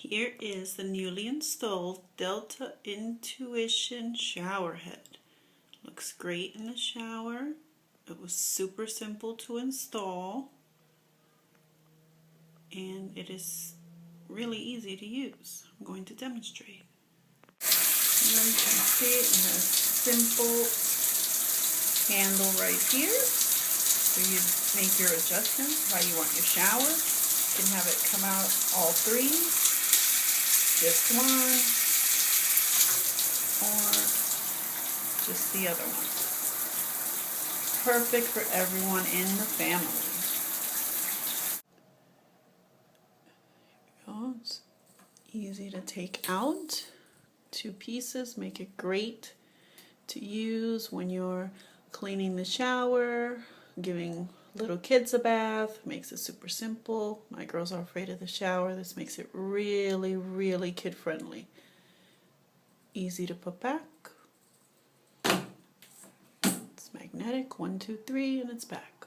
Here is the newly installed Delta In2ition shower head. Looks great in the shower. It was super simple to install and it is really easy to use. I'm going to demonstrate. You can see it has a simple handle right here. So you make your adjustments, how you want your shower. You can have it come out all three, just one, or just the other one. Perfect for everyone in the family. It's easy to take out. 2 pieces make it great to use when you're cleaning the shower, giving little kids a bath. Makes it super simple. My girls are afraid of the shower. This makes it really, really kid friendly. Easy to put back. It's magnetic, 1, 2, 3, and it's back.